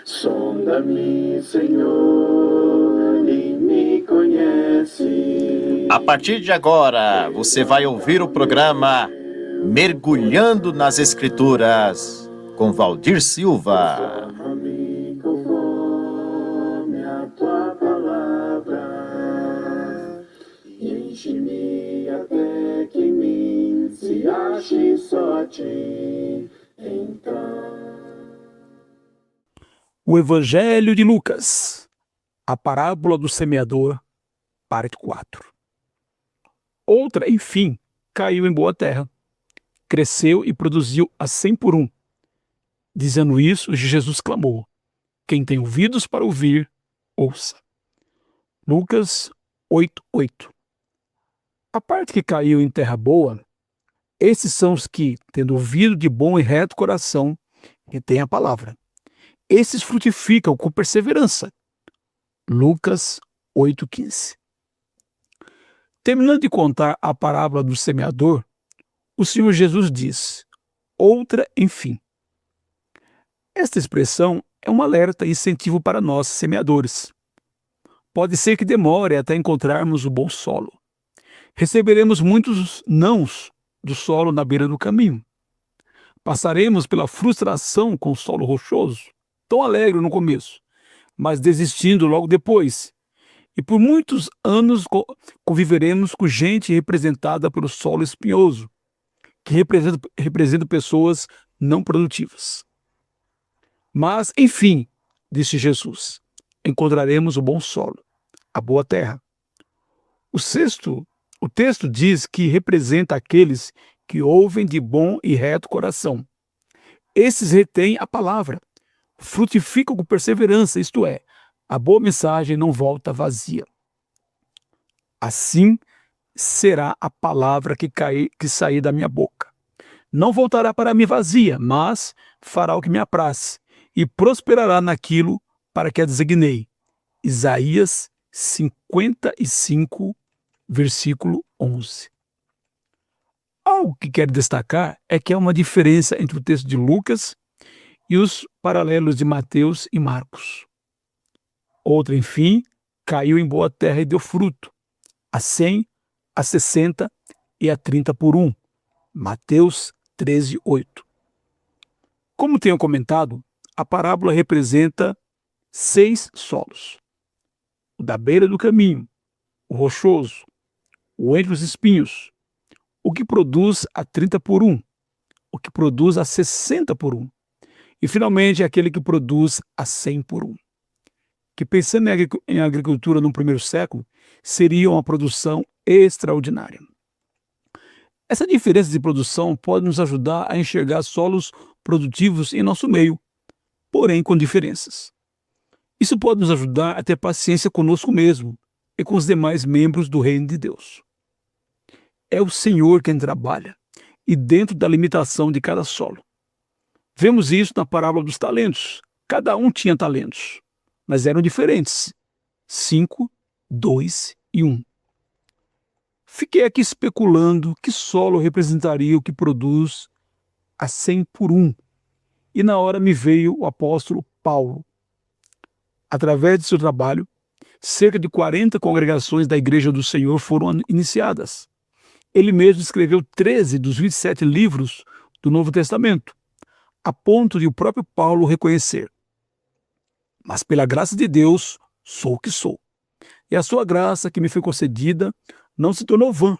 Sonda-me, Senhor, e me conhece. A partir de agora, você vai ouvir o programa Mergulhando nas Escrituras, com Valdir Silva. Transforma-me conforme a tua palavra, e enche-me até que em mim se ache só a ti, então. O Evangelho de Lucas, a parábola do semeador, parte 4. Outra, enfim, caiu em boa terra, cresceu e produziu a 100 por 1. Dizendo isso, Jesus clamou: quem tem ouvidos para ouvir, ouça. Lucas 8:8. A parte que caiu em terra boa, esses são os que, tendo ouvido de bom e reto coração, retêm a palavra. Esses frutificam com perseverança. Lucas 8:15. Terminando de contar a parábola do semeador, o Senhor Jesus diz: outra, enfim. Esta expressão é um alerta e incentivo para nós, semeadores. Pode ser que demore até encontrarmos o bom solo. Receberemos muitos nãos do solo na beira do caminho. Passaremos pela frustração com o solo rochoso, tão alegre no começo, mas desistindo logo depois. E por muitos anos conviveremos com gente representada pelo solo espinhoso, que representa pessoas não produtivas. Mas, enfim, disse Jesus, encontraremos o bom solo, a boa terra. O texto diz que representa aqueles que ouvem de bom e reto coração. Esses retêm a palavra, frutificam com perseverança, isto é, a boa mensagem não volta vazia. Assim será a palavra que sair da minha boca. Não voltará para mim vazia, mas fará o que me apraz, e prosperará naquilo para que a designei. Isaías 55, versículo 11. Algo que quero destacar é que há uma diferença entre o texto de Lucas e os paralelos de Mateus e Marcos. Outra, enfim, caiu em boa terra e deu fruto, a 100, a 60 e a 30 por 1. Mateus 13:8. Como tenho comentado, a parábola representa 6 solos: o da beira do caminho, o rochoso, o entre os espinhos, o que produz a 30 por 1, o que produz a 60 por 1, e finalmente aquele que produz a 100 por 1. Que, pensando em agricultura no primeiro século, seria uma produção extraordinária. Essa diferença de produção pode nos ajudar a enxergar solos produtivos em nosso meio, porém com diferenças. Isso pode nos ajudar a ter paciência conosco mesmo e com os demais membros do reino de Deus. É o Senhor quem trabalha, e dentro da limitação de cada solo. Vemos isso na parábola dos talentos. Cada um tinha talentos, mas eram diferentes: 5, 2 e 1. Fiquei aqui especulando que solo representaria o que produz a 100 por 1. E na hora me veio o apóstolo Paulo. Através de seu trabalho, cerca de 40 congregações da Igreja do Senhor foram iniciadas. Ele mesmo escreveu 13 dos 27 livros do Novo Testamento, a ponto de o próprio Paulo reconhecer: mas pela graça de Deus sou o que sou. E a sua graça que me foi concedida não se tornou vã.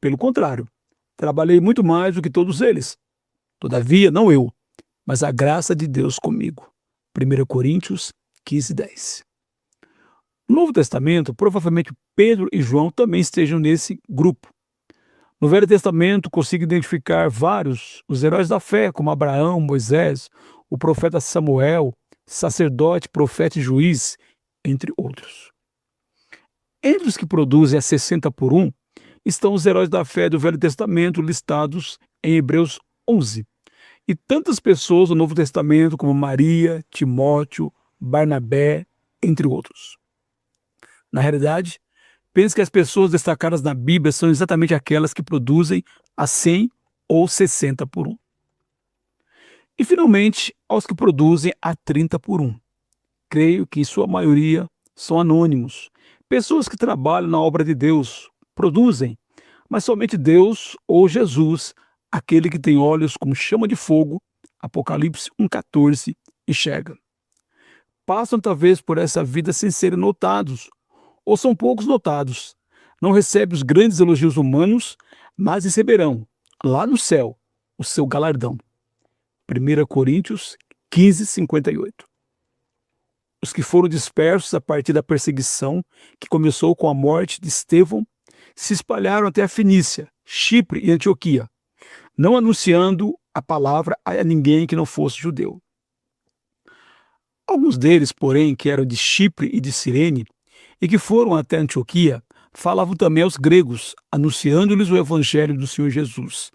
Pelo contrário, trabalhei muito mais do que todos eles. Todavia, não eu, mas a graça de Deus comigo. 1 Coríntios 15:10. No Novo Testamento, provavelmente Pedro e João também estejam nesse grupo. No Velho Testamento, consigo identificar os heróis da fé, como Abraão, Moisés, o profeta Samuel, sacerdote, profeta e juiz, entre outros. Entre os que produzem a 60 por 1 estão os heróis da fé do Velho Testamento listados em Hebreus 11. E tantas pessoas do Novo Testamento como Maria, Timóteo, Barnabé, entre outros. Na realidade, penso que as pessoas destacadas na Bíblia são exatamente aquelas que produzem a 100 ou 60 por 1. E finalmente, aos que produzem a 30 por 1. creio que em sua maioria são anônimos, pessoas que trabalham na obra de Deus, produzem, mas somente Deus ou Jesus, aquele que tem olhos como chama de fogo, Apocalipse 1,14, enxerga. Passam talvez por essa vida sem serem notados, ou são poucos notados. Não recebem os grandes elogios humanos, mas receberão, lá no céu, o seu galardão. 1 Coríntios 15:58. Os que foram dispersos a partir da perseguição, que começou com a morte de Estevão, se espalharam até a Fenícia, Chipre e Antioquia, não anunciando a palavra a ninguém que não fosse judeu. Alguns deles, porém, que eram de Chipre e de Cirene, e que foram até Antioquia, falavam também aos gregos, anunciando-lhes o evangelho do Senhor Jesus.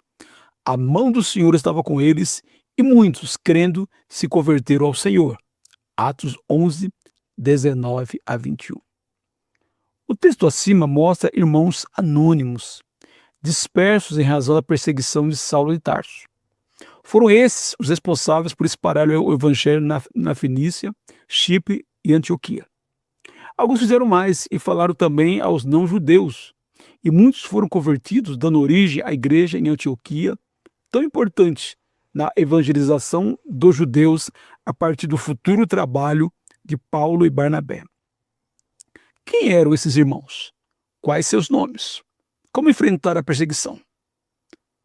A mão do Senhor estava com eles, e muitos, crendo, se converteram ao Senhor. Atos 11, 19 a 21. O texto acima mostra irmãos anônimos, dispersos em razão da perseguição de Saulo de Tarso. Foram esses os responsáveis por espalhar o evangelho na Fenícia, Chipre e Antioquia. Alguns fizeram mais e falaram também aos não-judeus, e muitos foram convertidos, dando origem à igreja em Antioquia, tão importante na evangelização dos judeus a partir do futuro trabalho de Paulo e Barnabé. Quem eram esses irmãos? Quais seus nomes? Como enfrentar a perseguição?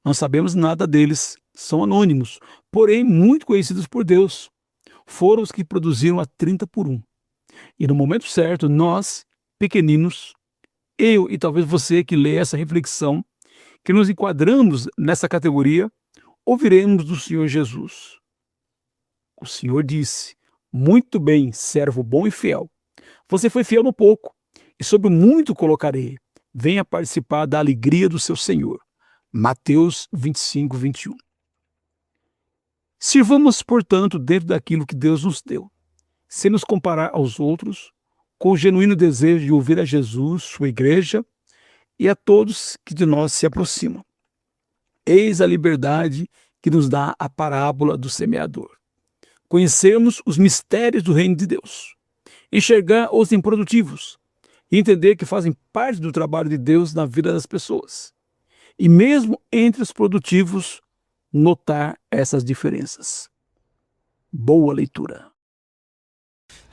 Não sabemos nada deles, são anônimos, porém muito conhecidos por Deus. Foram os que produziram a 30 por 1. E no momento certo, nós, pequeninos, eu e talvez você que lê essa reflexão, que nos enquadramos nessa categoria, ouviremos do Senhor Jesus. O Senhor disse: muito bem, servo bom e fiel. Você foi fiel no pouco, e sobre o muito colocarei. Venha participar da alegria do seu Senhor. Mateus 25, 21. Sirvamos, portanto, dentro daquilo que Deus nos deu, sem nos comparar aos outros, com o genuíno desejo de ouvir a Jesus, sua igreja, e a todos que de nós se aproximam. Eis a liberdade que nos dá a parábola do semeador. Conhecermos os mistérios do reino de Deus, enxergar os improdutivos e entender que fazem parte do trabalho de Deus na vida das pessoas. E mesmo entre os produtivos, notar essas diferenças. Boa leitura.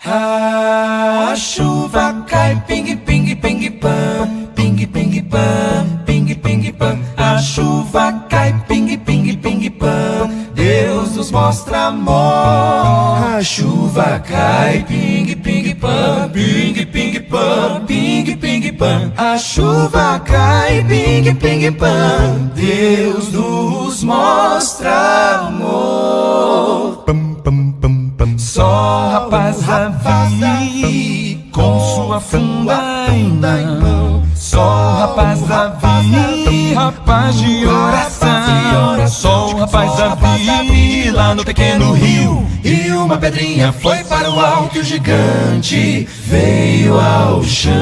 A chuva cai, ping, ping, ping, pam, ping, ping, pam, ping, ping, pam. A chuva cai, ping, ping, ping, pam. Deus nos mostra amor. A chuva cai, ping, ping, pam, ping, ping, pam, ping, ping, pam. A chuva cai, ping, ping, pam. Deus nos mostra amor. Pam, pam, pam, pam. Só rapaz Davi com sua funda em mão. Só rapaz Davi, rapaz de oração. Só o rapaz Davi lá no pequeno rio. E uma pedrinha foi para o alto e o gigante veio ao chão.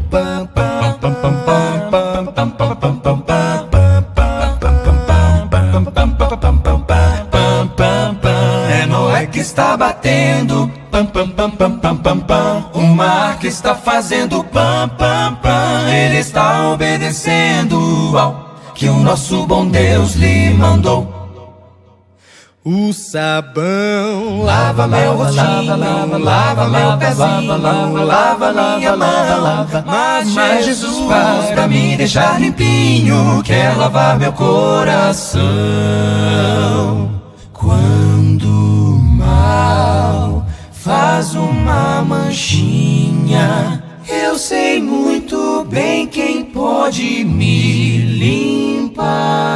Pam, pam, pam, pam, pam, pam, pam, pam, pam, pam, pam. É Noé que está batendo, pam, pam, pam, pam, pam, pam, pam. O mar que está fazendo, pam, pam, pam. Ele está obedecendo ao que o nosso bom Deus lhe mandou. O sabão lava meu rostinho, lava meu pezinho, lava minha mão. Mas Jesus faz pra me deixar limpinho, quer lavar meu coração. Quando o mal faz uma manchinha, eu sei muito bem quem pode me limpar.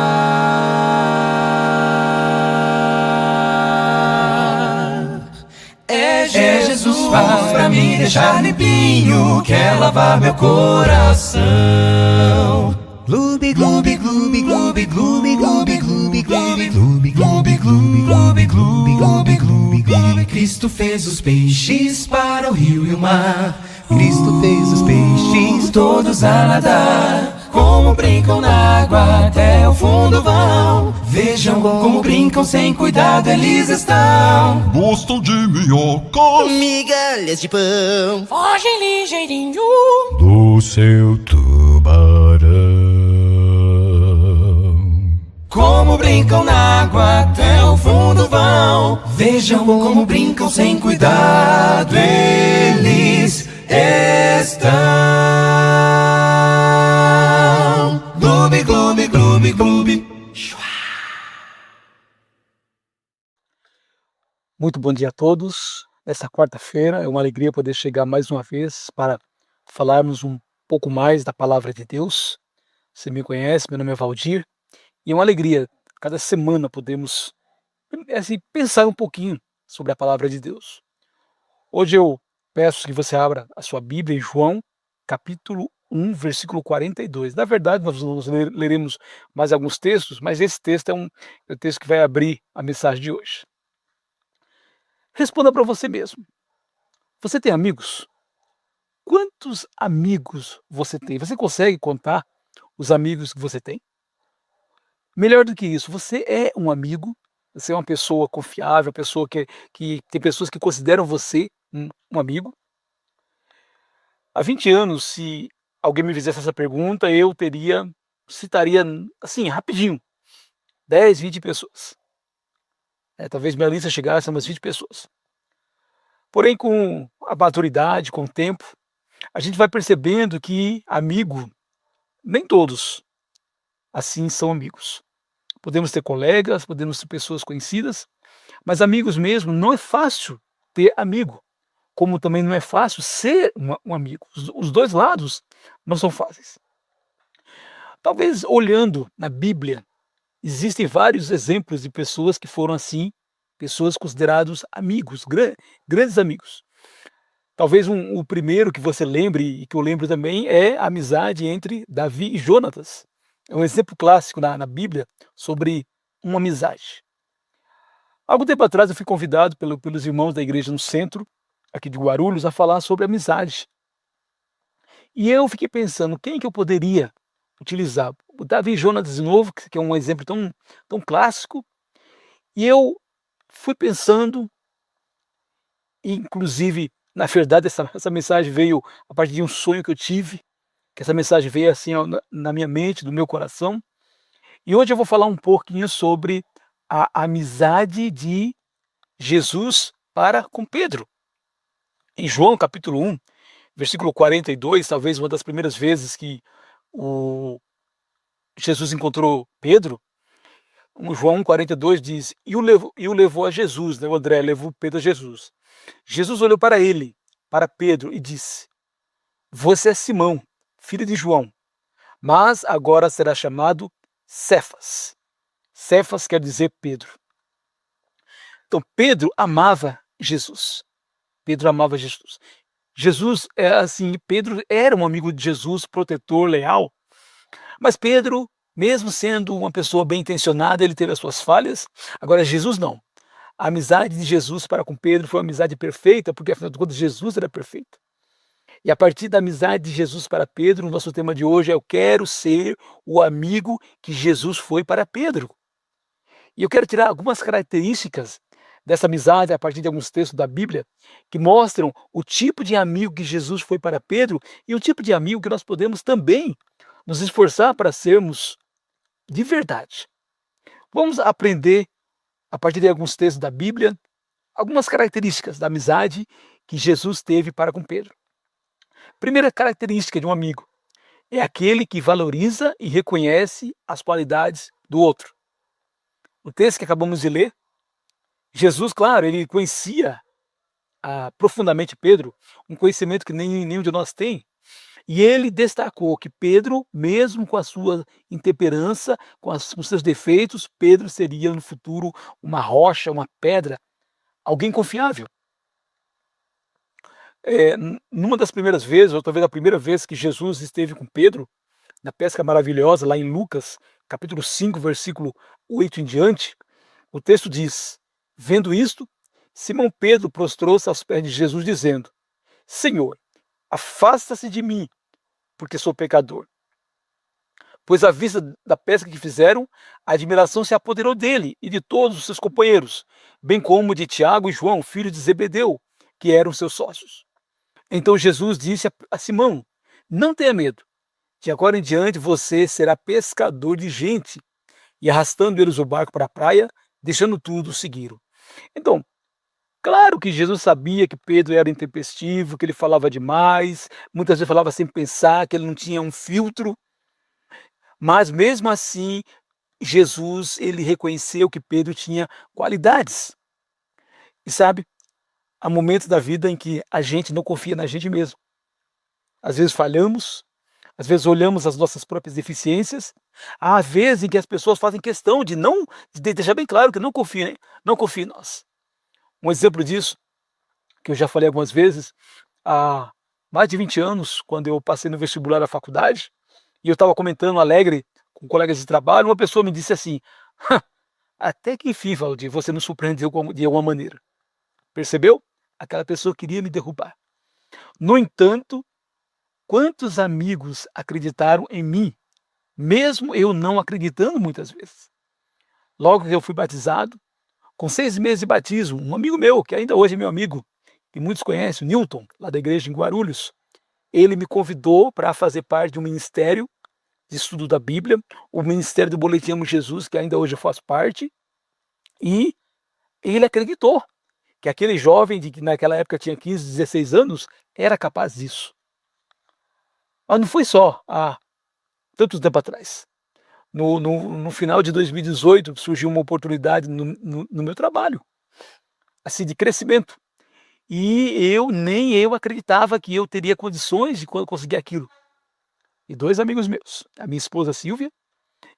É Jesus faz pra me deixar limpinho, quer lavar meu coração. Glooby, glooby, glooby, glooby, glooby, glooby, glooby, glooby, glooby, glooby, glooby, glooby, glooby, glooby, glooby, glooby. Cristo fez os peixes para o rio e o mar. Cristo fez os peixes todos a nadar. como brincam na água, até o fundo vão. Vejam como brincam, sem cuidado eles estão. Gostam de minhocas, Migalhas de pão. Fogem ligeirinho. do seu tubarão. Como brincam na água, até o fundo vão. Vejam como brincam, sem cuidado eles estão. Gloob, gloob, gloob, gloob. Muito bom dia a todos. Nesta quarta-feira é uma alegria poder chegar mais uma vez para falarmos um pouco mais da palavra de Deus. Você me conhece, meu nome é Valdir, e é uma alegria cada semana podemos pensar um pouquinho sobre a palavra de Deus. Hoje eu peço que você abra a sua Bíblia em João, capítulo 1, versículo 42. Na verdade, nós leremos mais alguns textos, mas esse texto é o texto que vai abrir a mensagem de hoje. Responda para você mesmo. Você tem amigos? Quantos amigos você tem? Você consegue contar os amigos que você tem? Melhor do que isso, você é um amigo, você é uma pessoa confiável, uma pessoa que tem pessoas que consideram você um amigo. Há 20 anos, se alguém me fizesse essa pergunta, eu citaria assim, rapidinho, 10, 20 pessoas. Talvez minha lista chegasse a umas 20 pessoas. Porém, com a maturidade, com o tempo, a gente vai percebendo que amigo, nem todos assim são amigos. Podemos ter colegas, podemos ter pessoas conhecidas, mas amigos mesmo, não é fácil ter amigo, como também não é fácil ser um amigo. Os dois lados não são fáceis. Talvez olhando na Bíblia, existem vários exemplos de pessoas que foram assim, pessoas consideradas amigos, grandes amigos. Talvez o primeiro que você lembre, e que eu lembro também, é a amizade entre Davi e Jonatas. É um exemplo clássico na Bíblia sobre uma amizade. Algum tempo atrás eu fui convidado pelos irmãos da igreja no centro, aqui de Guarulhos, a falar sobre amizade. E eu fiquei pensando, quem que eu poderia utilizar? O Davi e Jonatas de novo, que é um exemplo tão clássico. E eu fui pensando, inclusive, na verdade, essa mensagem veio a partir de um sonho que eu tive, que essa mensagem veio assim na minha mente, no meu coração. E hoje eu vou falar um pouquinho sobre a amizade de Jesus para com Pedro. Em João capítulo 1, versículo 42, talvez uma das primeiras vezes que Jesus encontrou Pedro, João 42 diz, e o levou a Jesus, né? O André levou Pedro a Jesus. Jesus olhou para ele, para Pedro, e disse, você é Simão, filho de João, mas agora será chamado Cefas. Cefas quer dizer Pedro. Então Pedro amava Jesus. Pedro amava Jesus. Pedro era um amigo de Jesus, protetor, leal. Mas Pedro, mesmo sendo uma pessoa bem intencionada, ele teve as suas falhas. Agora Jesus não. A amizade de Jesus para com Pedro foi uma amizade perfeita, porque afinal de contas Jesus era perfeito. E a partir da amizade de Jesus para Pedro, o nosso tema de hoje é eu quero ser o amigo que Jesus foi para Pedro. E eu quero tirar algumas características dessa amizade a partir de alguns textos da Bíblia que mostram o tipo de amigo que Jesus foi para Pedro e o tipo de amigo que nós podemos também nos esforçar para sermos de verdade. Vamos aprender, a partir de alguns textos da Bíblia, algumas características da amizade que Jesus teve para com Pedro. Primeira característica de um amigo é aquele que valoriza e reconhece as qualidades do outro. O texto que acabamos de ler, Jesus, claro, ele conhecia profundamente Pedro, um conhecimento que nenhum de nós tem, e ele destacou que Pedro, mesmo com a sua intemperança, com seus defeitos, Pedro seria no futuro uma rocha, uma pedra, alguém confiável. Numa das primeiras vezes, ou talvez a primeira vez que Jesus esteve com Pedro, na pesca maravilhosa, lá em Lucas, capítulo 5, versículo 8 em diante, o texto diz, vendo isto, Simão Pedro prostrou-se aos pés de Jesus, dizendo, Senhor, afasta-se de mim, porque sou pecador. pois à vista da pesca que fizeram, a admiração se apoderou dele e de todos os seus companheiros, bem como de Tiago e João, filho de Zebedeu, que eram seus sócios. Então Jesus disse a Simão: não tenha medo, de agora em diante você será pescador de gente. E arrastando eles o barco para a praia, deixando tudo, seguiram. Então, claro que Jesus sabia que Pedro era intempestivo, que ele falava demais, muitas vezes falava sem pensar, que ele não tinha um filtro, mas mesmo assim, Jesus, ele reconheceu que Pedro tinha qualidades. E sabe, há momentos da vida em que a gente não confia na gente mesmo. Às vezes falhamos, às vezes olhamos as nossas próprias deficiências, há vezes em que as pessoas fazem questão de deixar bem claro que não confiem em nós. Um exemplo disso, que eu já falei algumas vezes, há mais de 20 anos, quando eu passei no vestibular da faculdade, e eu estava comentando alegre com colegas de trabalho, uma pessoa me disse assim: até que enfim, Valdir, você nos surpreendeu de alguma maneira. Percebeu? Aquela pessoa queria me derrubar. No entanto, quantos amigos acreditaram em mim, mesmo eu não acreditando muitas vezes? Logo que eu fui batizado, com 6 meses de batismo, um amigo meu, que ainda hoje é meu amigo, que muitos conhecem, o Newton, lá da igreja em Guarulhos, ele me convidou para fazer parte de um ministério de estudo da Bíblia, o Ministério do Boletim Amo Jesus, que ainda hoje eu faço parte, e ele acreditou que aquele jovem, que naquela época tinha 15, 16 anos, era capaz disso. Mas não foi só há tanto tempo atrás. No final de 2018, surgiu uma oportunidade no meu trabalho, assim, de crescimento. E nem eu acreditava que eu teria condições de conseguir aquilo. E 2 amigos meus, a minha esposa Silvia,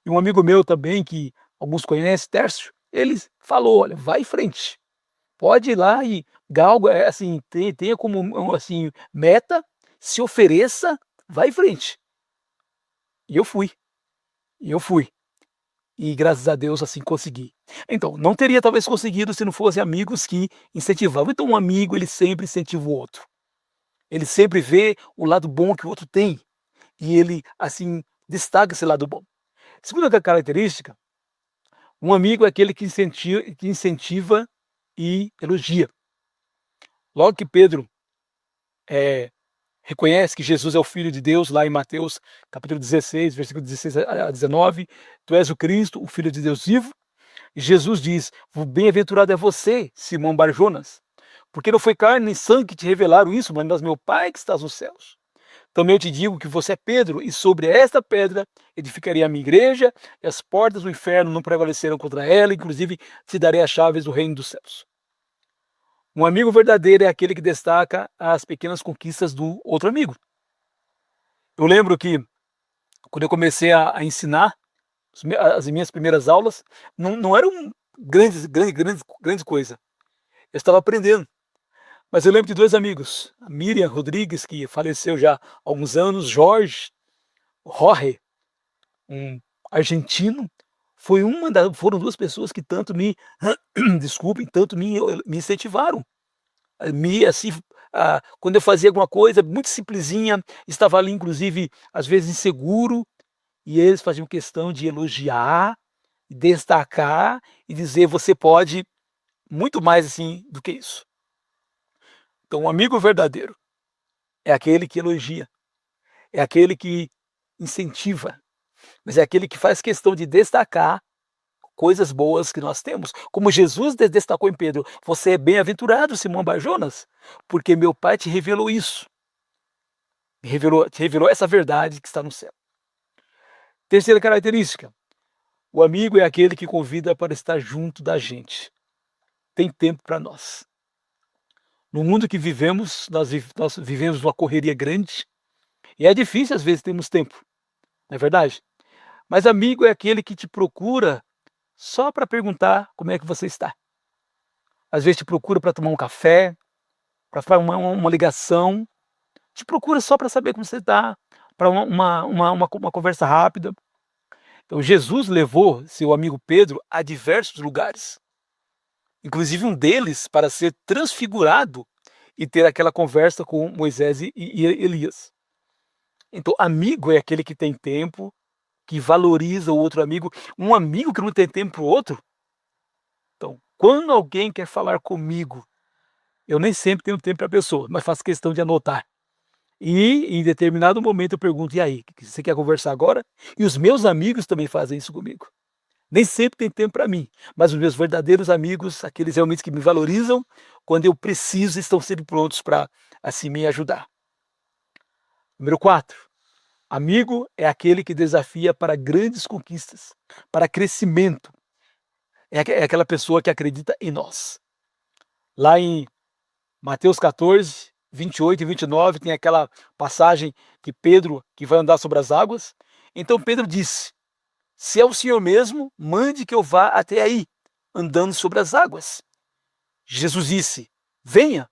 e um amigo meu também, que alguns conhecem, Tércio, ele falou: olha, vai em frente, pode ir lá e galga, assim, tenha como assim, meta, se ofereça, vai em frente. E eu fui. E graças a Deus assim consegui. Então, não teria talvez conseguido se não fossem amigos que incentivavam. Então, um amigo, ele sempre incentiva o outro. Ele sempre vê o lado bom que o outro tem. E ele, assim, destaca esse lado bom. Segunda característica, um amigo é aquele que incentiva e elogia. Logo que Pedro reconhece que Jesus é o Filho de Deus, lá em Mateus capítulo 16, versículo 16 a 19, tu és o Cristo, o Filho de Deus vivo. E Jesus diz: bem-aventurado é você, Simão Barjonas, porque não foi carne nem sangue que te revelaram isso, mas meu Pai que estás nos céus. Também eu te digo que você é Pedro, e sobre esta pedra edificarei a minha igreja, e as portas do inferno não prevalecerão contra ela, inclusive te darei as chaves do reino dos céus. Um amigo verdadeiro é aquele que destaca as pequenas conquistas do outro amigo. Eu lembro que, quando eu comecei a ensinar, as minhas primeiras aulas, não eram grande coisa. Eu estava aprendendo. Mas eu lembro de 2 amigos, a Miriam Rodrigues, que faleceu já há alguns anos, Jorge um argentino, foram 2 pessoas que tanto me, tanto me incentivaram. Assim, quando eu fazia alguma coisa muito simplesinha, estava ali, inclusive, às vezes inseguro, e eles faziam questão de elogiar, destacar e dizer: você pode muito mais assim do que isso. Então, um amigo verdadeiro é aquele que elogia, é aquele que incentiva, mas é aquele que faz questão de destacar coisas boas que nós temos. Como Jesus destacou em Pedro: você é bem-aventurado, Simão Barjonas, porque meu Pai te revelou isso. Te revelou essa verdade que está no céu. Terceira característica, o amigo é aquele que convida para estar junto da gente. Tem tempo para nós. No mundo que vivemos, nós vivemos uma correria grande, e é difícil às vezes termos tempo, não é verdade? Mas amigo é aquele que te procura só para perguntar como é que você está. Às vezes te procura para tomar um café, para fazer uma ligação, te procura só para saber como você está, para uma conversa rápida. Então Jesus levou seu amigo Pedro a diversos lugares, inclusive um deles para ser transfigurado e ter aquela conversa com Moisés e Elias. Então, amigo é aquele que tem tempo que valoriza o outro amigo, um amigo que não tem tempo para o outro. Então, quando alguém quer falar comigo, eu nem sempre tenho tempo para a pessoa, mas faço questão de anotar. E em determinado momento eu pergunto: e aí, você quer conversar agora? E os meus amigos também fazem isso comigo. Nem sempre tem tempo para mim, mas os meus verdadeiros amigos, aqueles realmente que me valorizam, quando eu preciso, estão sempre prontos para assim me ajudar. Número 4. Amigo é aquele que desafia para grandes conquistas, para crescimento. É aquela pessoa que acredita em nós. Lá em Mateus 14, 28 e 29, tem aquela passagem que Pedro, que vai andar sobre as águas. Então Pedro disse: se é o Senhor mesmo, mande que eu vá até aí, andando sobre as águas. Jesus disse: venha.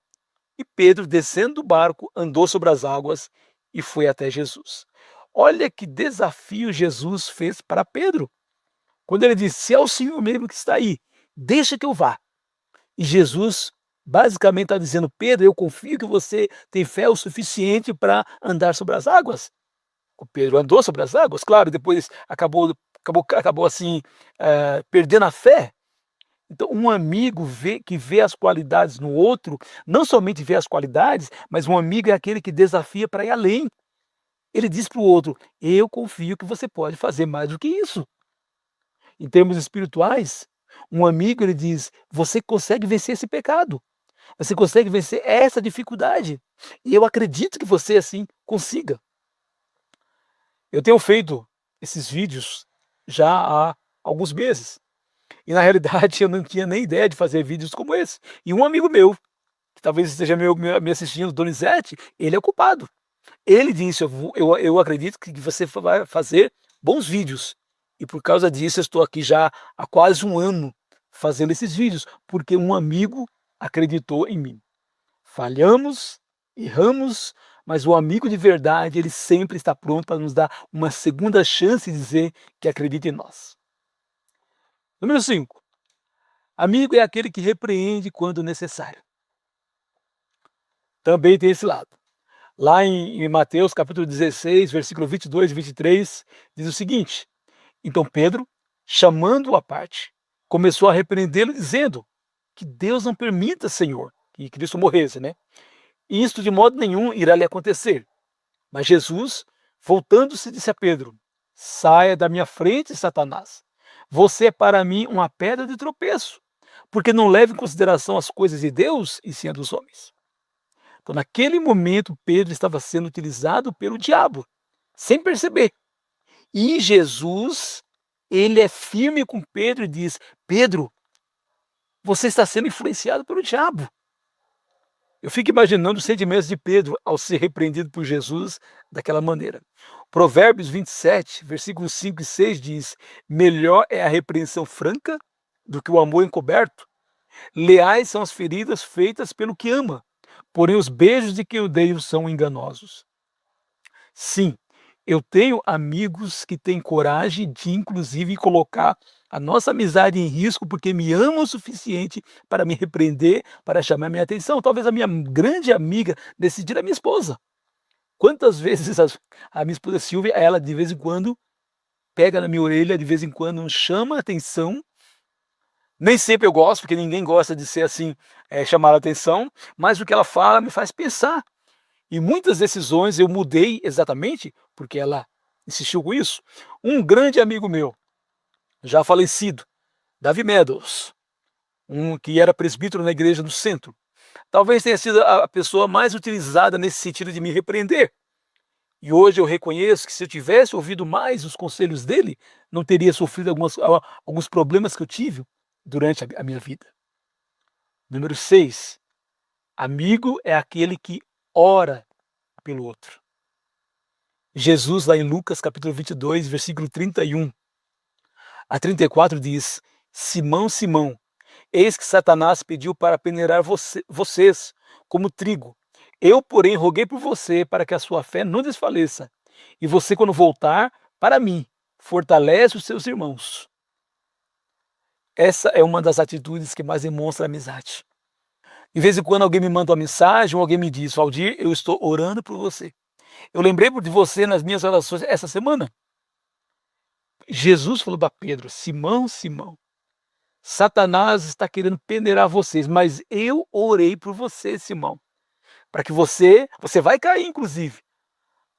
E Pedro, descendo do barco, andou sobre as águas e foi até Jesus. Olha que desafio Jesus fez para Pedro. Quando ele disse: se é o Senhor mesmo que está aí, deixa que eu vá. E Jesus basicamente está dizendo: Pedro, eu confio que você tem fé o suficiente para andar sobre as águas. O Pedro andou sobre as águas, claro, depois acabou assim, perdendo a fé. Então, um amigo que vê as qualidades no outro, não somente vê as qualidades, mas um amigo é aquele que desafia para ir além. Ele diz para o outro: eu confio que você pode fazer mais do que isso. Em termos espirituais, um amigo, ele diz: você consegue vencer esse pecado, você consegue vencer essa dificuldade, e eu acredito que você assim consiga. Eu tenho feito esses vídeos já há alguns meses, e na realidade eu não tinha nem ideia de fazer vídeos como esse. E um amigo meu, que talvez esteja me assistindo, Donizete, ele é o culpado. Ele disse: eu acredito que você vai fazer bons vídeos. E por causa disso eu estou aqui já há quase um ano fazendo esses vídeos, porque um amigo acreditou em mim. Falhamos, erramos, mas o amigo de verdade, ele sempre está pronto para nos dar uma segunda chance e dizer que acredita em nós. Número 5. Amigo é aquele que repreende quando necessário. Também tem esse lado. Lá em Mateus capítulo 16, versículo 22 e 23, diz o seguinte: então Pedro, chamando-o à parte, começou a repreendê-lo, dizendo: que Deus não permita, Senhor, que Cristo morresse, né? Isto de modo nenhum irá lhe acontecer. Mas Jesus, voltando-se, disse a Pedro: saia da minha frente, Satanás. Você é para mim uma pedra de tropeço, porque não leva em consideração as coisas de Deus e sim a dos homens. Então, naquele momento, Pedro estava sendo utilizado pelo diabo, sem perceber. E Jesus, ele é firme com Pedro e diz: Pedro, você está sendo influenciado pelo diabo. Eu fico imaginando os sentimentos de Pedro ao ser repreendido por Jesus daquela maneira. Provérbios 27, versículos 5 e 6 diz: melhor é a repreensão franca do que o amor encoberto. Leais são as feridas feitas pelo que ama, porém os beijos de quem odeia são enganosos. Sim, eu tenho amigos que têm coragem de, inclusive, colocar a nossa amizade em risco porque me amam o suficiente para me repreender, para chamar minha atenção. Talvez a minha grande amiga decidir a minha esposa. Quantas vezes a minha esposa Silvia, ela de vez em quando pega na minha orelha, de vez em quando chama a atenção. Nem sempre eu gosto, porque ninguém gosta de ser assim, chamar a atenção, mas o que ela fala me faz pensar. E muitas decisões eu mudei exatamente porque ela insistiu com isso. Um grande amigo meu, já falecido, Davi Meadows, que era presbítero na igreja do centro, talvez tenha sido a pessoa mais utilizada nesse sentido de me repreender. E hoje eu reconheço que se eu tivesse ouvido mais os conselhos dele, não teria sofrido alguns problemas que eu tive durante a minha vida. Número 6. Amigo é aquele que ora pelo outro. Jesus, lá em Lucas capítulo 22, versículo 31 a 34 diz: Simão, Simão, eis que Satanás pediu para peneirar vocês como trigo. Eu, porém, roguei por você para que a sua fé não desfaleça. E você, quando voltar para mim, fortalece os seus irmãos. Essa é uma das atitudes que mais demonstra amizade. De vez em quando alguém me manda uma mensagem ou alguém me diz: Valdir, eu estou orando por você. Eu lembrei de você nas minhas orações essa semana. Jesus falou para Pedro: Simão, Simão, Satanás está querendo peneirar vocês, mas eu orei por você, Simão, para que você vai cair, inclusive,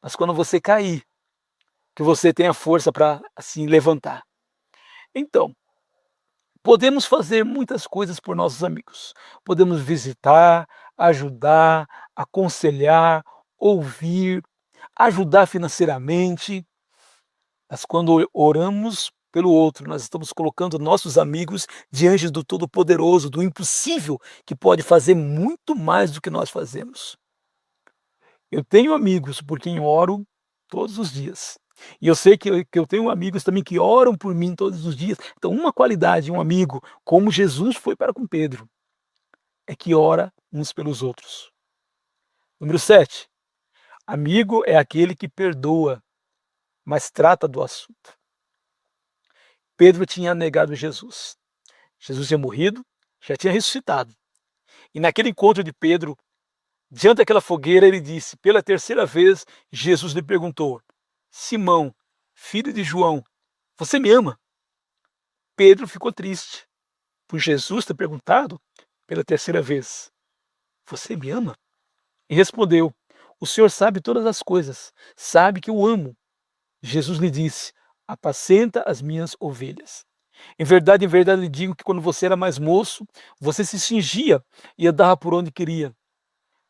mas quando você cair, que você tenha força para assim levantar. Então, podemos fazer muitas coisas por nossos amigos. Podemos visitar, ajudar, aconselhar, ouvir, ajudar financeiramente. Mas quando oramos pelo outro, nós estamos colocando nossos amigos diante do Todo-Poderoso, do impossível, que pode fazer muito mais do que nós fazemos. Eu tenho amigos por quem oro todos os dias. E eu sei que eu tenho amigos também que oram por mim todos os dias. Então, uma qualidade de um amigo, como Jesus foi para com Pedro, é que ora uns pelos outros. Número 7. Amigo é aquele que perdoa, mas trata do assunto. Pedro tinha negado Jesus. Jesus tinha morrido, já tinha ressuscitado. E naquele encontro de Pedro, diante daquela fogueira, ele disse, pela terceira vez, Jesus lhe perguntou: Simão, filho de João, você me ama? Pedro ficou triste, por Jesus ter perguntado pela terceira vez: você me ama? E respondeu: o Senhor sabe todas as coisas, sabe que eu amo. Jesus lhe disse: apacenta as minhas ovelhas. Em verdade lhe digo que quando você era mais moço, você se cingia e andava por onde queria.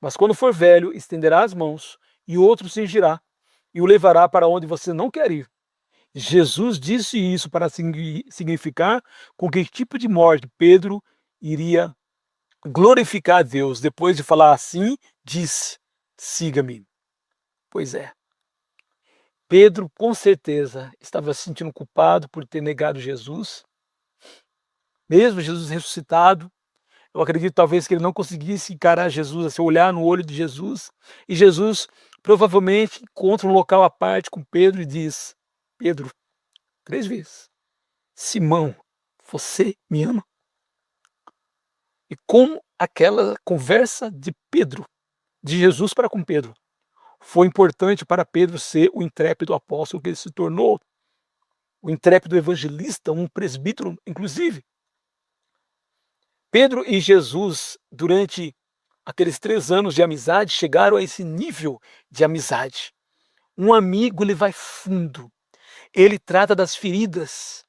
Mas quando for velho, estenderá as mãos e outro cingirá e o levará para onde você não quer ir. Jesus disse isso para significar com que tipo de morte Pedro iria glorificar a Deus. Depois de falar assim, disse: siga-me. Pois é. Pedro, com certeza, estava se sentindo culpado por ter negado Jesus. Mesmo Jesus ressuscitado, eu acredito talvez que ele não conseguisse encarar Jesus, assim, olhar no olho de Jesus. E Jesus provavelmente encontra um local à parte com Pedro e diz: Pedro, 3 vezes, Simão, você me ama? E como aquela conversa de Jesus para com Pedro, foi importante para Pedro ser o intrépido apóstolo que ele se tornou, o intrépido evangelista, um presbítero, inclusive. Pedro e Jesus, durante aqueles 3 anos de amizade, chegaram a esse nível de amizade. Um amigo, ele vai fundo, ele trata das feridas,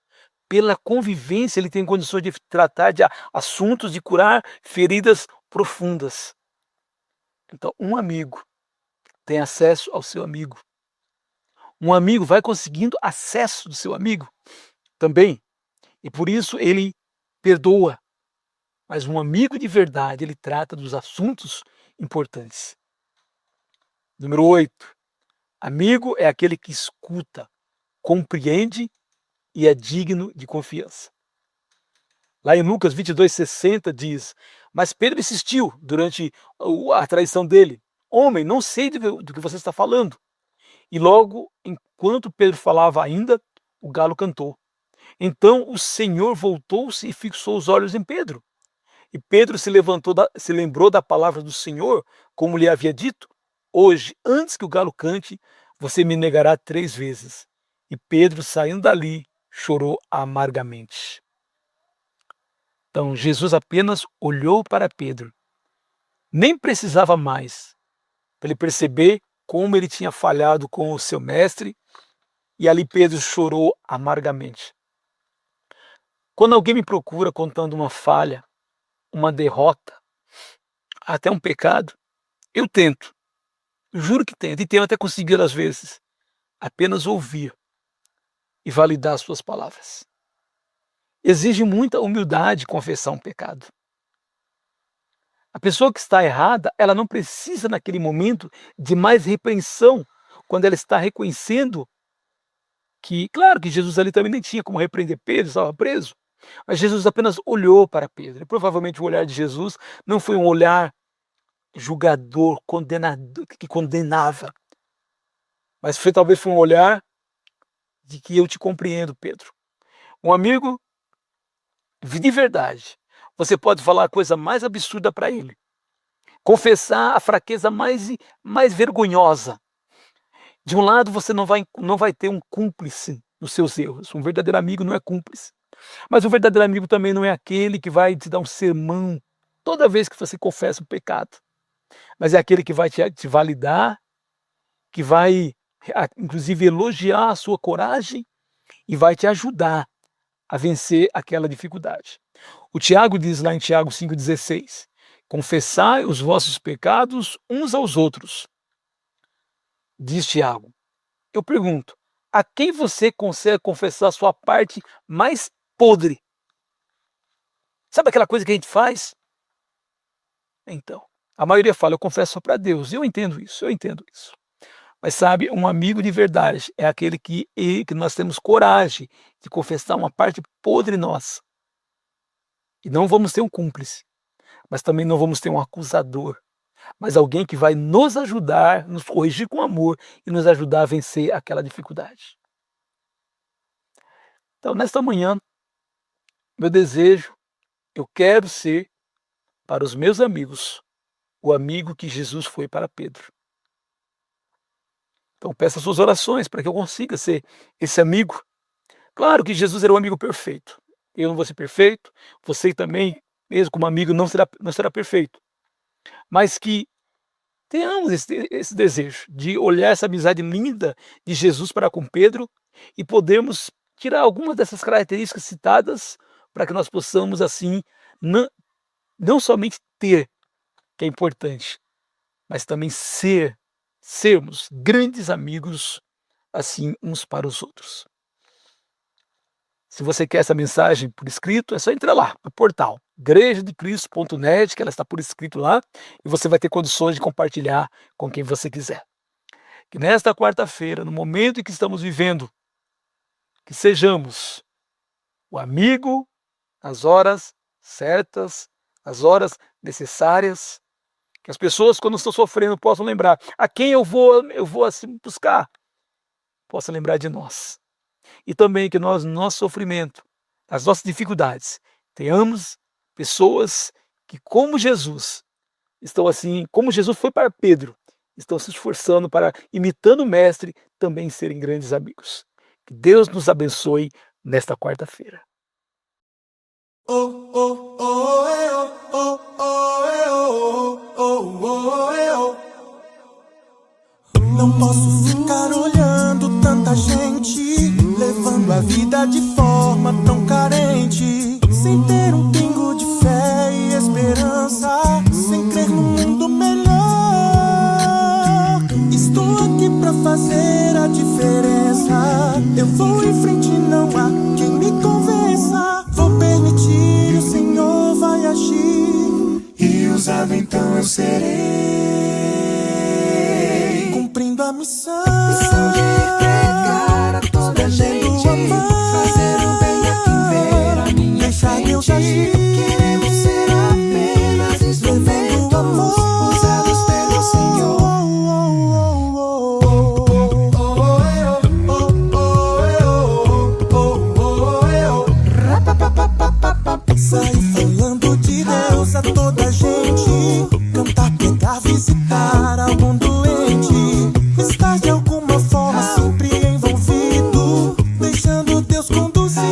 pela convivência ele tem condições de tratar de assuntos, de curar feridas profundas. Então, um amigo tem acesso ao seu amigo. Um amigo vai conseguindo acesso do seu amigo também. E por isso ele perdoa. Mas um amigo de verdade, ele trata dos assuntos importantes. Número 8. Amigo é aquele que escuta, compreende e é digno de confiança. Lá em Lucas 22:60 diz: mas Pedro insistiu durante a traição dele: homem, não sei do que você está falando. E logo, enquanto Pedro falava ainda, o galo cantou. Então o Senhor voltou-se e fixou os olhos em Pedro. E Pedro se lembrou da palavra do Senhor, como lhe havia dito: hoje, antes que o galo cante, você me negará 3 vezes. E Pedro, saindo dali, chorou amargamente. Então, Jesus apenas olhou para Pedro. Nem precisava mais para ele perceber como ele tinha falhado com o seu mestre, e ali Pedro chorou amargamente. Quando alguém me procura contando uma falha, uma derrota, até um pecado, eu tento, juro que tento, e tenho até conseguido às vezes, apenas ouvir e validar as suas palavras. Exige muita humildade confessar um pecado. A pessoa que está errada, ela não precisa naquele momento de mais repreensão, quando ela está reconhecendo que, claro que Jesus ali também nem tinha como repreender Pedro, estava preso, mas Jesus apenas olhou para Pedro. E provavelmente o olhar de Jesus não foi um olhar julgador, condenador, que condenava, mas talvez foi um olhar de que eu te compreendo, Pedro. Um amigo de verdade, você pode falar a coisa mais absurda para ele, confessar a fraqueza mais vergonhosa. De um lado, você não vai ter um cúmplice nos seus erros. Um verdadeiro amigo não é cúmplice. Mas o verdadeiro amigo também não é aquele que vai te dar um sermão toda vez que você confessa o pecado. Mas é aquele que vai te validar, que vai, inclusive, elogiar a sua coragem e vai te ajudar a vencer aquela dificuldade. O Tiago diz lá em Tiago 5,16: confessai os vossos pecados uns aos outros. Diz Tiago. Eu pergunto, a quem você consegue confessar a sua parte mais podre? Sabe aquela coisa que a gente faz? Então, a maioria fala, eu confesso só para Deus. Eu entendo isso. Mas sabe, um amigo de verdade é aquele que nós temos coragem de confessar uma parte podre nossa. E não vamos ter um cúmplice, mas também não vamos ter um acusador, mas alguém que vai nos ajudar, nos corrigir com amor e nos ajudar a vencer aquela dificuldade. Então, nesta manhã, meu desejo, eu quero ser para os meus amigos o amigo que Jesus foi para Pedro. Então peço as suas orações para que eu consiga ser esse amigo. Claro que Jesus era um amigo perfeito. Eu não vou ser perfeito, você também, mesmo como amigo, não será perfeito. Mas que tenhamos esse desejo de olhar essa amizade linda de Jesus para com Pedro e podermos tirar algumas dessas características citadas para que nós possamos, assim, não somente ter, que é importante, mas também sermos grandes amigos, assim, uns para os outros. Se você quer essa mensagem por escrito, é só entrar lá no portal igrejadecristo.net, que ela está por escrito lá, e você vai ter condições de compartilhar com quem você quiser. Que nesta quarta-feira, no momento em que estamos vivendo, que sejamos o amigo nas horas certas, nas horas necessárias, que as pessoas, quando estão sofrendo, possam lembrar a quem eu vou assim buscar, possam lembrar de nós. E também que nós, no nosso sofrimento, nas nossas dificuldades, tenhamos pessoas que, como Jesus, estão assim, como Jesus foi para Pedro, estão se esforçando para, imitando o Mestre, também serem grandes amigos. Que Deus nos abençoe nesta quarta-feira. Não posso ficar olhando tanta gente levando a vida de forma tão carente, sem ter um pingo de fé e esperança, sem crer no mundo melhor. Estou aqui pra fazer a diferença. Eu vou em frente, não há quem me convença. Vou permitir, o Senhor vai agir, e usado então eu serei, cumprindo a missão de entregar a toda gente, fazer o bem a quem ver a minha frente. Queremos ser apenas instrumentos usados pelo Senhor. Sair falando de Deus a toda gente, cantar, pregar, visitar algum doente, estar de alguma forma sempre envolvido, deixando Deus conduzir.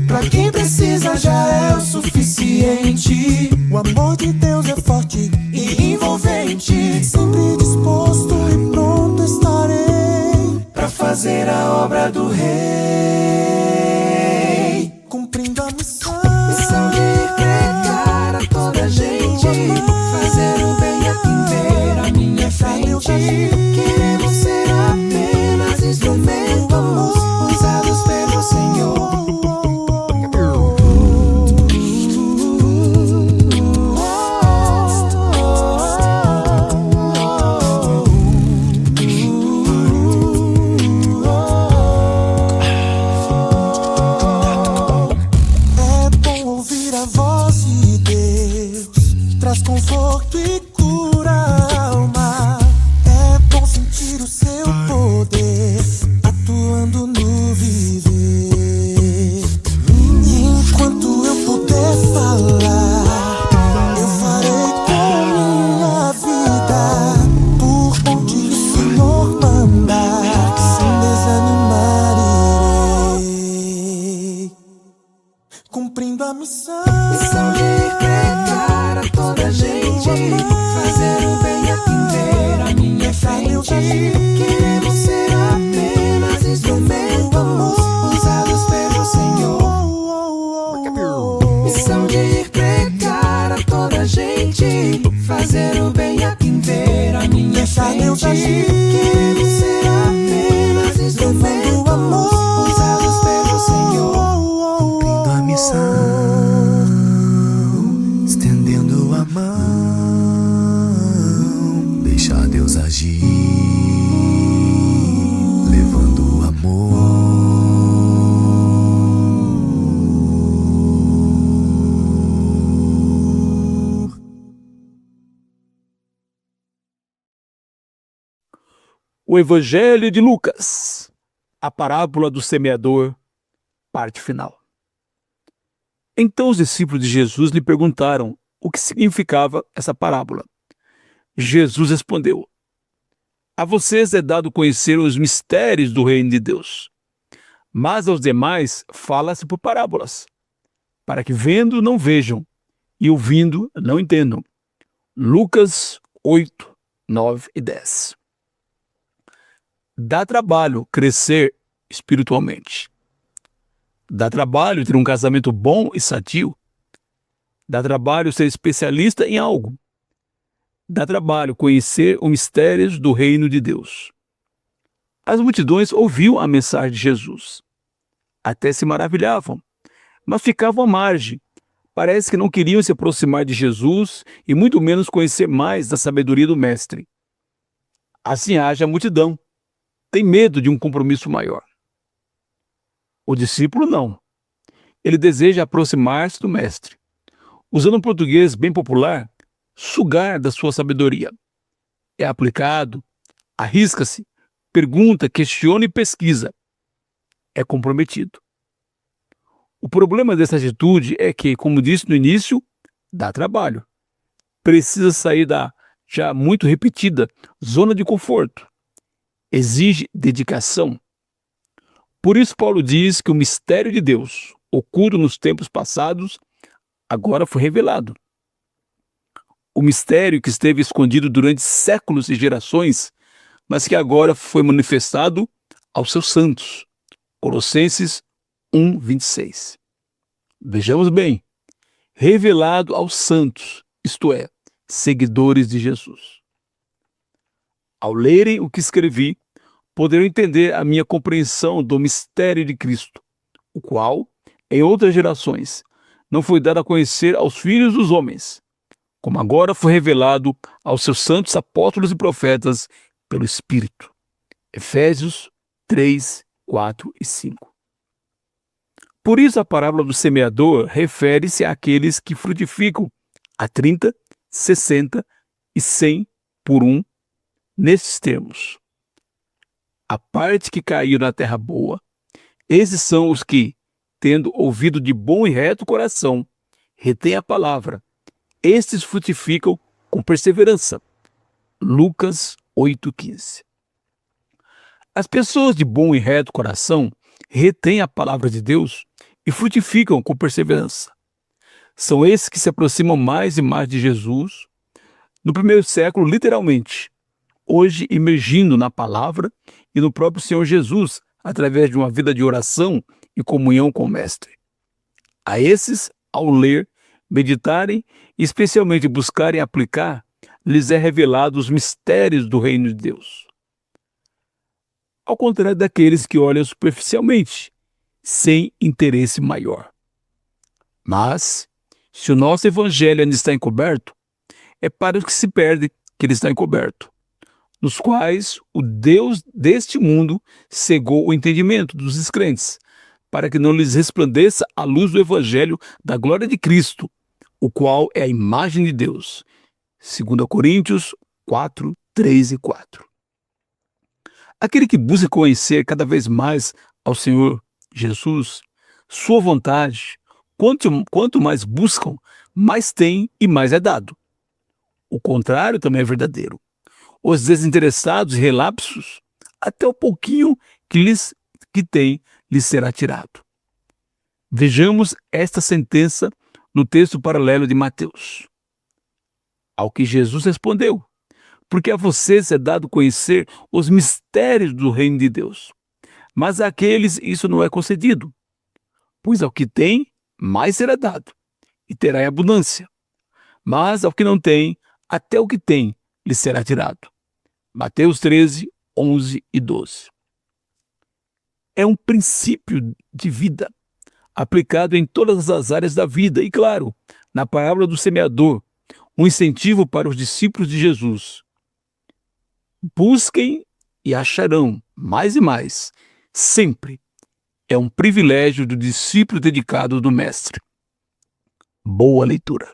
Pra quem precisa já é o suficiente. O amor de Deus é forte e envolvente, sempre disposto e pronto estarei pra fazer a obra do Rei, cumprindo a missão de entregar a toda gente, fazer o bem a quem ver a minha frente. Queremos ser apenas instrumentos usados pelo Senhor. É bom ouvir a voz de Deus, traz conforto e cura a alma. É bom sentir o seu poder atuando no viver. E enquanto eu puder falar, eu farei com minha vida, por onde o Senhor mandar, sem desanimar. agir. Queremos ser apenas instrumentos usados pelo Senhor, cumprindo a missão, estendendo a mão. Deixa Deus agir, levando o amor. O Evangelho de Lucas, a parábola do semeador, parte final. Então os discípulos de Jesus lhe perguntaram o que significava essa parábola. Jesus respondeu: a vocês é dado conhecer os mistérios do reino de Deus, mas aos demais fala-se por parábolas, para que vendo não vejam e ouvindo não entendam. Lucas 8, 9 e 10. Dá trabalho crescer espiritualmente. Dá trabalho ter um casamento bom e sadio. Dá trabalho ser especialista em algo. Dá trabalho conhecer os mistérios do reino de Deus. As multidões ouviam a mensagem de Jesus. Até se maravilhavam, mas ficavam à margem. Parece que não queriam se aproximar de Jesus e muito menos conhecer mais da sabedoria do Mestre. Assim age a multidão. Tem medo de um compromisso maior. O discípulo não. Ele deseja aproximar-se do Mestre. Usando um português bem popular, sugar da sua sabedoria. É aplicado, arrisca-se, pergunta, questiona e pesquisa. É comprometido. O problema dessa atitude é que, como disse no início, dá trabalho. Precisa sair da, já muito repetida, zona de conforto. Exige dedicação. Por isso Paulo diz que o mistério de Deus, oculto nos tempos passados, agora foi revelado. O mistério que esteve escondido durante séculos e gerações, mas que agora foi manifestado aos seus santos. Colossenses 1, 26. Vejamos bem, revelado aos santos, isto é, seguidores de Jesus. Ao lerem o que escrevi, poderão entender a minha compreensão do mistério de Cristo, o qual, em outras gerações, não foi dado a conhecer aos filhos dos homens, como agora foi revelado aos seus santos apóstolos e profetas pelo Espírito. Efésios 3, 4 e 5. Por isso a parábola do semeador refere-se àqueles que frutificam a 30, 60 e 100 por um, nesses termos. A parte que caiu na terra boa, esses são os que, tendo ouvido de bom e reto coração, retêm a palavra. Estes frutificam com perseverança. Lucas 8,15. As pessoas de bom e reto coração retêm a palavra de Deus e frutificam com perseverança. São esses que se aproximam mais e mais de Jesus, no primeiro século, literalmente, hoje imergindo na palavra e no próprio Senhor Jesus, através de uma vida de oração e comunhão com o Mestre. A esses, ao ler, meditarem e especialmente buscarem aplicar, lhes é revelado os mistérios do reino de Deus. Ao contrário daqueles que olham superficialmente, sem interesse maior. Mas, se o nosso evangelho ainda está encoberto, é para os que se perdem que ele está encoberto, nos quais o Deus deste mundo cegou o entendimento dos descrentes, para que não lhes resplandeça a luz do evangelho da glória de Cristo, o qual é a imagem de Deus. 2 Coríntios 4, 3 e 4. Aquele que busca conhecer cada vez mais ao Senhor Jesus, sua vontade, quanto mais buscam, mais tem e mais é dado. O contrário também é verdadeiro. Os desinteressados e relapsos, até o pouquinho que tem, lhes será tirado. Vejamos esta sentença no texto paralelo de Mateus. Ao que Jesus respondeu: porque a vocês é dado conhecer os mistérios do reino de Deus, mas àqueles isso não é concedido. Pois ao que tem, mais será dado, e terá em abundância. Mas ao que não tem, até o que tem lhe será tirado. Mateus 13, 11 e 12. É um princípio de vida aplicado em todas as áreas da vida e, claro, na parábola do semeador, um incentivo para os discípulos de Jesus. Busquem e acharão mais e mais. Sempre é um privilégio do discípulo dedicado do Mestre. Boa leitura.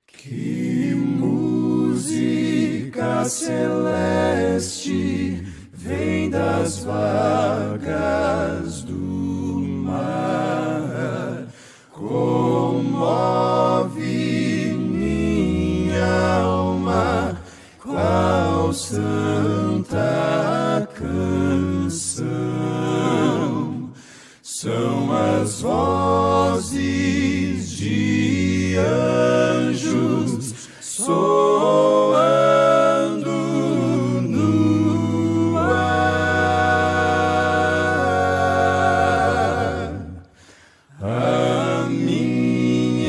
Que música celeste vem das vagas do mar, comove minha alma, qual santa canção. São as vozes de anjos soando no ar. A mim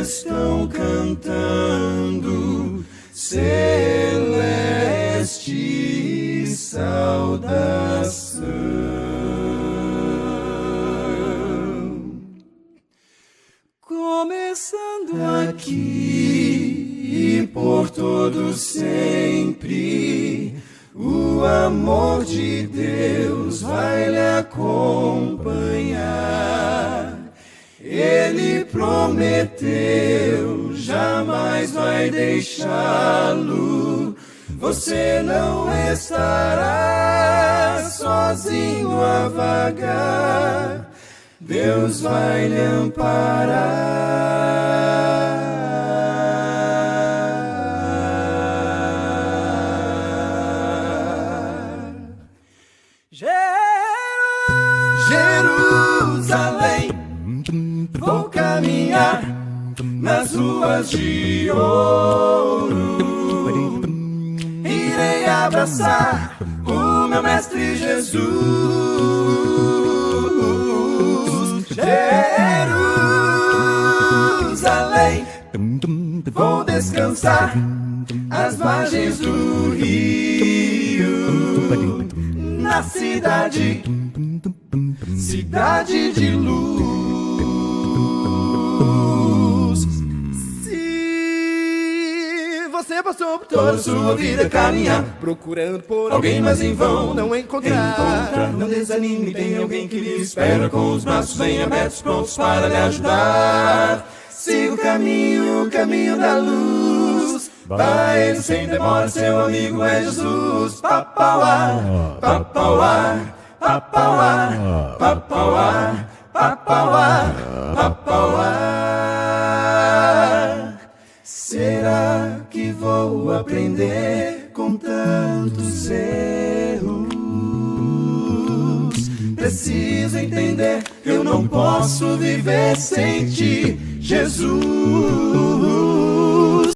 estão cantando celeste saudação. Começando aqui e por todo sempre, o amor de Deus vai lhe acompanhar. Ele prometeu, jamais vai deixá-lo. Você não estará sozinho a vagar. Deus vai lhe amparar. Jerusalém, vou caminhar nas ruas de ouro. Irei abraçar o meu mestre Jesus. Jerusalém, vou descansar às margens do rio, na cidade, cidade de luz. Se você passou por toda a sua vida caminhar, procurando por alguém, mas em vão não encontrar, não desanime, tem alguém que lhe espera com os braços bem abertos, prontos para lhe ajudar. Siga o caminho da luz. Vai ele sem demora, seu amigo é Jesus. Papauá, papauá, papauá, papauá, papauá, papauá. Será que vou aprender com tantos erros? Preciso entender, eu não posso viver sem ti, Jesus.